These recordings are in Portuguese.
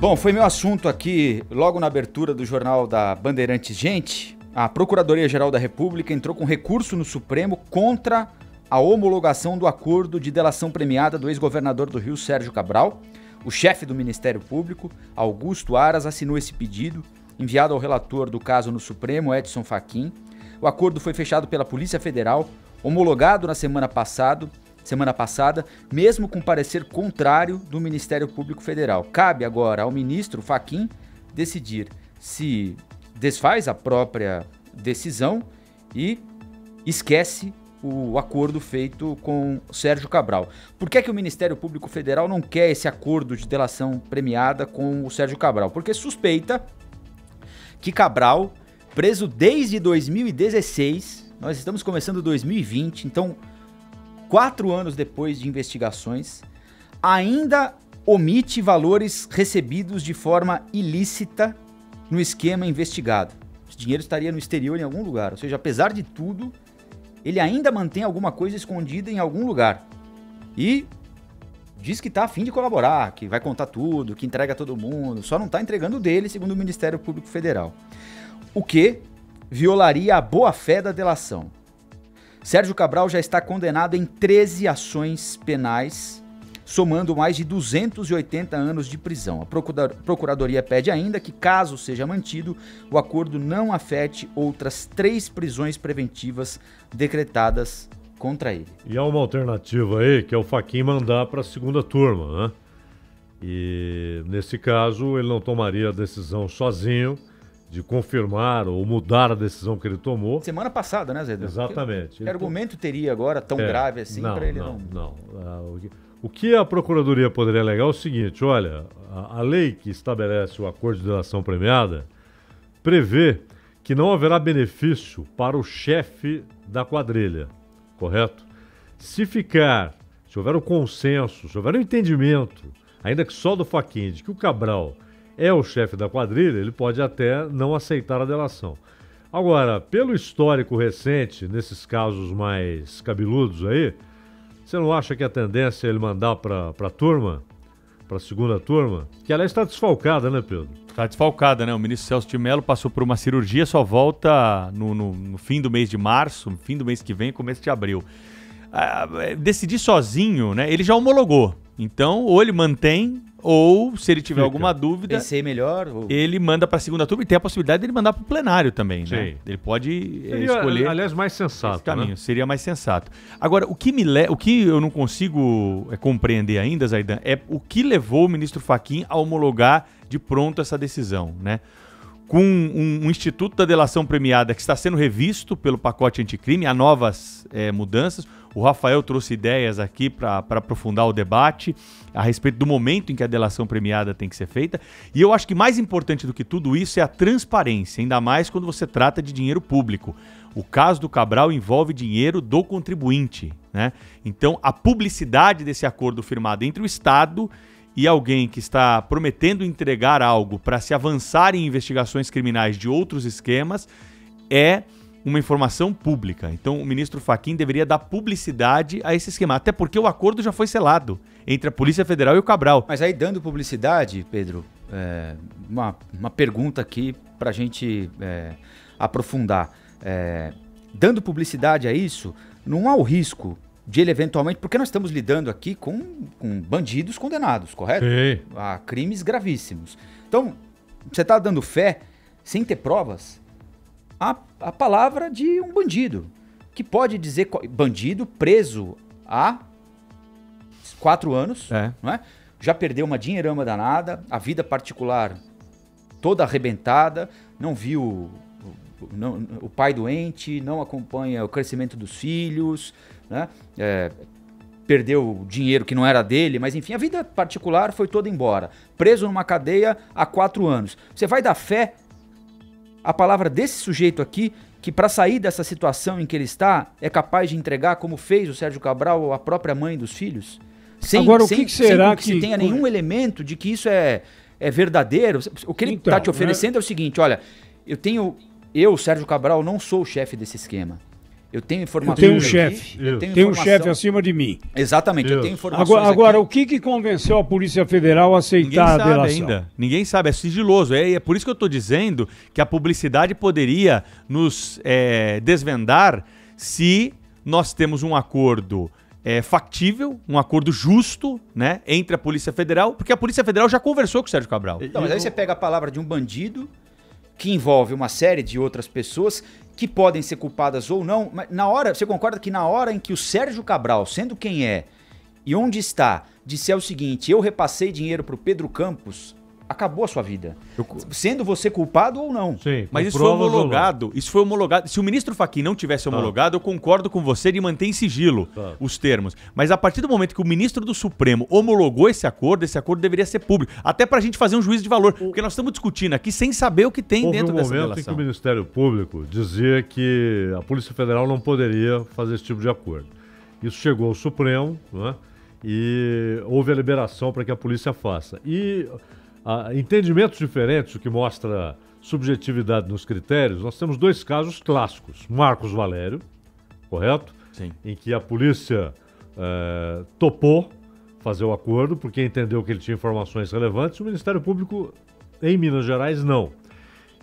Bom, foi meu assunto aqui logo na abertura do jornal da Bandeirantes. Gente, a Procuradoria-Geral da República entrou com recurso no Supremo contra a homologação do acordo de delação premiada do ex-governador do Rio, Sérgio Cabral. O chefe do Ministério Público, Augusto Aras, assinou esse pedido, enviado ao relator do caso no Supremo, Edson Fachin. O acordo foi fechado pela Polícia Federal, homologado na semana passada, mesmo com parecer contrário do Ministério Público Federal. Cabe agora ao ministro Fachin decidir se desfaz a própria decisão e esquece o acordo feito com Sérgio Cabral. Por que o Ministério Público Federal não quer esse acordo de delação premiada com o Sérgio Cabral? Porque suspeita que Cabral, preso desde 2016, nós estamos começando 2020, então 4 anos depois de investigações, ainda omite valores recebidos de forma ilícita no esquema investigado. Esse dinheiro estaria no exterior em algum lugar, ou seja, apesar de tudo, ele ainda mantém alguma coisa escondida em algum lugar. E diz que está a fim de colaborar, que vai contar tudo, que entrega a todo mundo, só não está entregando o dele, segundo o Ministério Público Federal. O que violaria a boa-fé da delação. Sérgio Cabral já está condenado em 13 ações penais, somando mais de 280 anos de prisão. A Procuradoria pede ainda que, caso seja mantido, o acordo não afete outras 3 prisões preventivas decretadas contra ele. E há uma alternativa aí, que é o Fachin mandar para a segunda turma, né? E, nesse caso, ele não tomaria a decisão sozinho de confirmar ou mudar a decisão que ele tomou. Semana passada, né, Zé? Exatamente. Que argumento teria agora tão grave assim para ele não... Não. O que a Procuradoria poderia alegar é o seguinte, olha, a lei que estabelece o acordo de delação premiada prevê que não haverá benefício para o chefe da quadrilha, correto? Se houver um consenso, se houver um entendimento, ainda que só do Fachin, de que o Cabral é o chefe da quadrilha, ele pode até não aceitar a delação. Agora, pelo histórico recente, nesses casos mais cabeludos aí, você não acha que a tendência é ele mandar para a turma, para a segunda turma, que aliás está desfalcada, né, Pedro? Está desfalcada, né? O ministro Celso de Mello passou por uma cirurgia, só volta no fim do mês de março, no fim do mês que vem, começo de abril. Decidir sozinho, né? Ele já homologou. Então, ou ele mantém, ou se ele tiver alguma dúvida, pensei melhor, ele manda para a segunda turma e tem a possibilidade de ele mandar para o plenário também, sim, né? Ele pode escolher. Aliás, mais sensato. Esse caminho, né? Seria mais sensato. Agora, o que eu não consigo compreender ainda, Zaidan, é o que levou o ministro Fachin a homologar de pronto essa decisão, né? Com um Instituto da Delação Premiada que está sendo revisto pelo pacote anticrime, há novas mudanças. O Rafael trouxe ideias aqui para aprofundar o debate a respeito do momento em que a delação premiada tem que ser feita. E eu acho que mais importante do que tudo isso é a transparência, ainda mais quando você trata de dinheiro público. O caso do Cabral envolve dinheiro do contribuinte, né? Então, a publicidade desse acordo firmado entre o Estado e alguém que está prometendo entregar algo para se avançar em investigações criminais de outros esquemas é uma informação pública. Então o ministro Fachin deveria dar publicidade a esse esquema, até porque o acordo já foi selado entre a Polícia Federal e o Cabral. Mas aí, dando publicidade, Pedro, uma pergunta aqui para a gente aprofundar. Dando publicidade a isso, não há o risco de ele eventualmente, porque nós estamos lidando aqui com bandidos condenados, correto? Sim. A crimes gravíssimos. Então, você está dando fé, sem ter provas, a palavra de um bandido, que pode dizer, bandido preso há 4 anos, não é? Já perdeu uma dinheirama danada, a vida particular toda arrebentada, não viu o pai doente, não acompanha o crescimento dos filhos, né? Perdeu dinheiro que não era dele, mas enfim, a vida particular foi toda embora. Preso numa cadeia há 4 anos. Você vai dar fé à palavra desse sujeito aqui, que para sair dessa situação em que ele está, é capaz de entregar, como fez o Sérgio Cabral, a própria mãe dos filhos? Agora, o que será que se tenha nenhum elemento de que isso é verdadeiro? O que ele está te oferecendo é o seguinte, olha, eu, Sérgio Cabral, não sou o chefe desse esquema. Eu tenho informações. Eu tenho um chefe. Tem um chefe acima de mim. Exatamente, eu tenho informações. Agora o que convenceu a Polícia Federal a aceitar a delação? Ainda. Ninguém sabe, é sigiloso. É por isso que eu estou dizendo que a publicidade poderia nos desvendar se nós temos um acordo factível, um acordo justo, né, entre a Polícia Federal, porque a Polícia Federal já conversou com o Sérgio Cabral. Então, mas aí você pega a palavra de um bandido que envolve uma série de outras pessoas que podem ser culpadas ou não, mas na hora, você concorda que na hora em que o Sérgio Cabral, sendo quem é e onde está, disser o seguinte: eu repassei dinheiro pro Pedro Campos, acabou a sua vida. Sendo você culpado ou não. Sim, mas isso foi homologado. Isso foi homologado. Se o ministro Fachin não tivesse homologado, eu concordo com você de manter em sigilo os termos. Mas a partir do momento que o ministro do Supremo homologou esse acordo deveria ser público. Até pra gente fazer um juízo de valor. Porque nós estamos discutindo aqui sem saber o que tem dentro dessa delação. Houve um momento em que o Ministério Público dizia que a Polícia Federal não poderia fazer esse tipo de acordo. Isso chegou ao Supremo, né? E houve a liberação para que a polícia faça. E entendimentos diferentes, o que mostra subjetividade nos critérios. Nós temos dois casos clássicos. Marcos Valério, correto? Sim. Em que a polícia topou fazer o acordo porque entendeu que ele tinha informações relevantes, o Ministério Público em Minas Gerais não.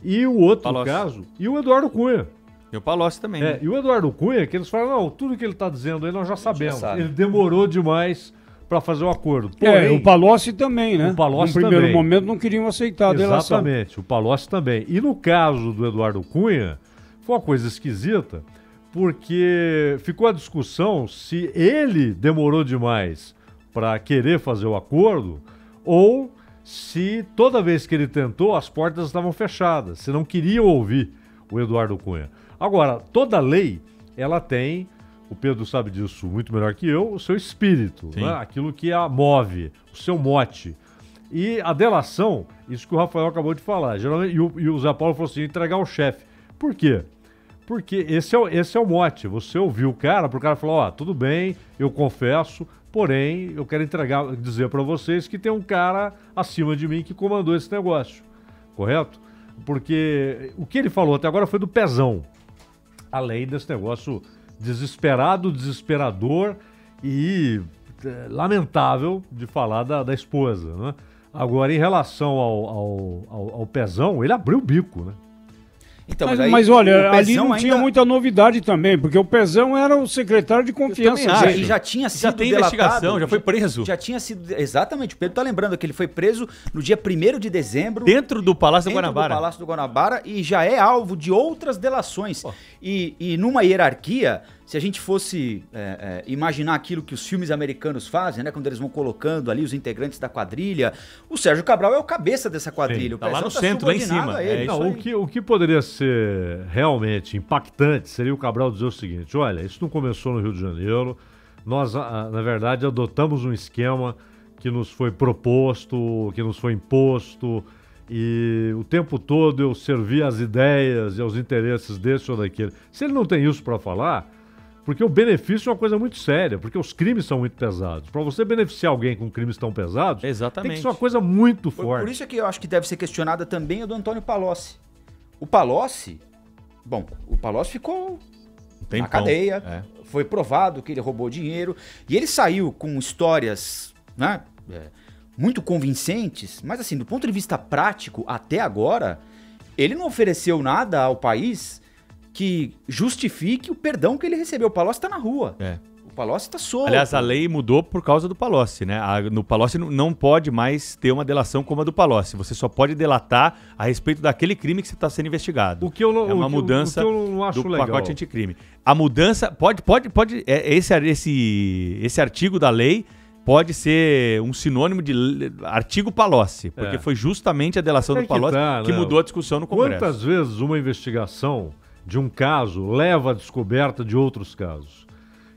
E o outro caso, e o Eduardo Cunha. E o Palocci também. E o Eduardo Cunha, que eles falam, não, tudo que ele está dizendo aí nós já sabemos. Ele demorou demais para fazer o acordo. Porém, o Palocci também, né? O Palocci no primeiro momento não queriam aceitar a delação. Exatamente, o Palocci também. E no caso do Eduardo Cunha, foi uma coisa esquisita, porque ficou a discussão se ele demorou demais para querer fazer o acordo ou se toda vez que ele tentou as portas estavam fechadas, se não queriam ouvir o Eduardo Cunha. Agora, toda lei, ela tem, o Pedro sabe disso muito melhor que eu, o seu espírito, né? Aquilo que a move, o seu mote. E a delação, isso que o Rafael acabou de falar, geralmente, e o Zé Paulo falou assim, entregar ao chefe. Por quê? Porque esse é o mote. Você ouviu o cara, pro cara falar, tudo bem, eu confesso, porém, eu quero dizer para vocês que tem um cara acima de mim que comandou esse negócio. Correto? Porque o que ele falou até agora foi do pezão. Além desse negócio desesperado, desesperador e lamentável de falar da esposa, né? Agora, em relação ao pezão, ele abriu o bico, né? Então, mas olha, ali não tinha muita novidade também, porque o Pezão era o secretário de confiança dele. Já tinha sido tem investigação, já foi preso. Já tinha sido, exatamente, o Pedro tá lembrando que ele foi preso no dia 1º de dezembro. Dentro do Palácio do Guanabara. Dentro do Palácio do Guanabara e já é alvo de outras delações. E numa hierarquia, se a gente fosse imaginar aquilo que os filmes americanos fazem, né, quando eles vão colocando ali os integrantes da quadrilha, o Sérgio Cabral é o cabeça dessa quadrilha. Tá lá no centro, lá em cima. O que poderia ser realmente impactante seria o Cabral dizer o seguinte: olha, isso não começou no Rio de Janeiro, nós, na verdade, adotamos um esquema que nos foi proposto, que nos foi imposto, e o tempo todo eu servi às ideias e aos interesses desse ou daquele. Se ele não tem isso para falar, porque o benefício é uma coisa muito séria, porque os crimes são muito pesados. Para você beneficiar alguém com crimes tão pesados, tem que ser uma coisa muito forte. Por isso é que eu acho que deve ser questionada também a do Antônio Palocci. O Palocci ficou na cadeia, foi provado que ele roubou dinheiro, e ele saiu com histórias, né, muito convincentes, mas assim, do ponto de vista prático, até agora, ele não ofereceu nada ao país que justifique o perdão que ele recebeu. O Palocci tá na rua. O Palocci tá solto. Aliás, a lei mudou por causa do Palocci, né? No Palocci não pode mais ter uma delação como a do Palocci. Você só pode delatar a respeito daquele crime que você está sendo investigado. O que eu não, é uma mudança o que eu não acho do legal. Pacote anticrime. A mudança pode esse artigo da lei pode ser um sinônimo de artigo Palocci, porque foi justamente a delação do Palocci que mudou a discussão no Congresso. Quantas vezes uma investigação de um caso leva à descoberta de outros casos?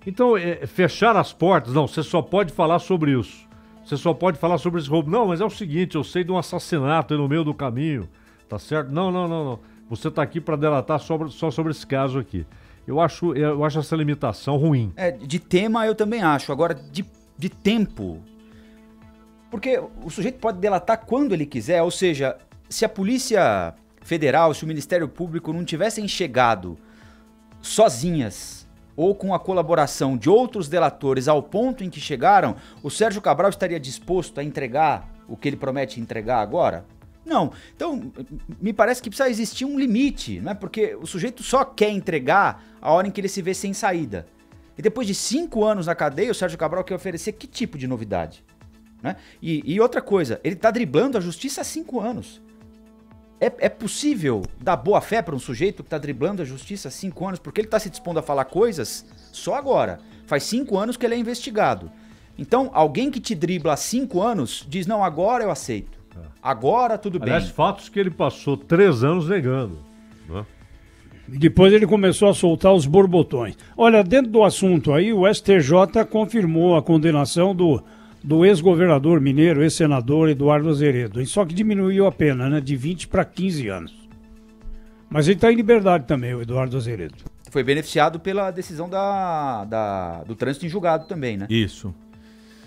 Então, fechar as portas, não, você só pode falar sobre isso. Você só pode falar sobre esse roubo. Não, mas é o seguinte, eu sei de um assassinato aí no meio do caminho, tá certo? Não. Você tá aqui para delatar só sobre esse caso aqui. Eu acho essa limitação ruim. De tema eu também acho. Agora, de tempo. Porque o sujeito pode delatar quando ele quiser, ou seja, se a Polícia Federal, se o Ministério Público não tivessem chegado sozinhas ou com a colaboração de outros delatores ao ponto em que chegaram, o Sérgio Cabral estaria disposto a entregar o que ele promete entregar agora? Não. Então, me parece que precisa existir um limite, né? Porque o sujeito só quer entregar a hora em que ele se vê sem saída. E depois de 5 anos na cadeia, o Sérgio Cabral quer oferecer que tipo de novidade? Né? E outra coisa, ele está driblando a justiça há 5 anos. É possível dar boa fé para um sujeito que está driblando a justiça há 5 anos, porque ele está se dispondo a falar coisas só agora. Faz 5 anos que ele é investigado. Então, alguém que te dribla há 5 anos diz, não, agora eu aceito. Agora tudo bem. Aliás, fatos que ele passou 3 anos negando. Né? E depois ele começou a soltar os borbotões. Olha, dentro do assunto aí, o STJ confirmou a condenação do ex-governador mineiro, ex-senador Eduardo Azeredo. Só que diminuiu a pena, né? De 20 para 15 anos. Mas ele está em liberdade também, o Eduardo Azeredo. Foi beneficiado pela decisão do trânsito em julgado também, né? Isso.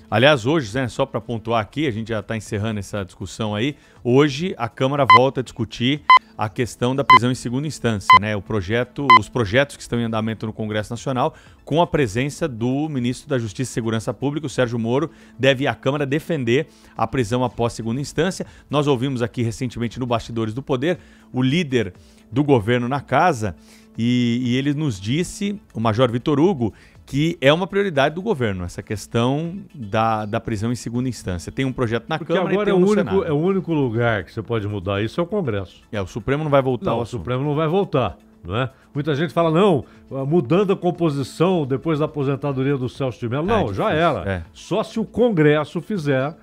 Aliás, hoje, né, só para pontuar aqui, a gente já está encerrando essa discussão aí, hoje a Câmara volta a discutir a questão da prisão em segunda instância, né? Os projetos que estão em andamento no Congresso Nacional, com a presença do ministro da Justiça e Segurança Pública, o Sérgio Moro, deve ir à Câmara defender a prisão após segunda instância. Nós ouvimos aqui recentemente no Bastidores do Poder o líder do governo na casa e ele nos disse, o Major Vitor Hugo, que é uma prioridade do governo, essa questão da prisão em segunda instância. Tem um projeto na Câmara agora e tem um no Senado. É o único lugar que você pode mudar isso é o Congresso. O Supremo não vai voltar ao o assunto. Supremo não vai voltar, não é? Muita gente fala, não, mudando a composição depois da aposentadoria do Celso de Mello. Não, já era. Só se o Congresso fizer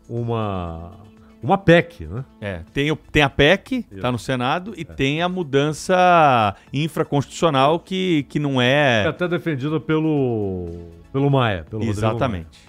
uma PEC, né? Tem a PEC, está no Senado, e tem a mudança infraconstitucional que não é... É até defendida pelo Maia. Pelo Exatamente.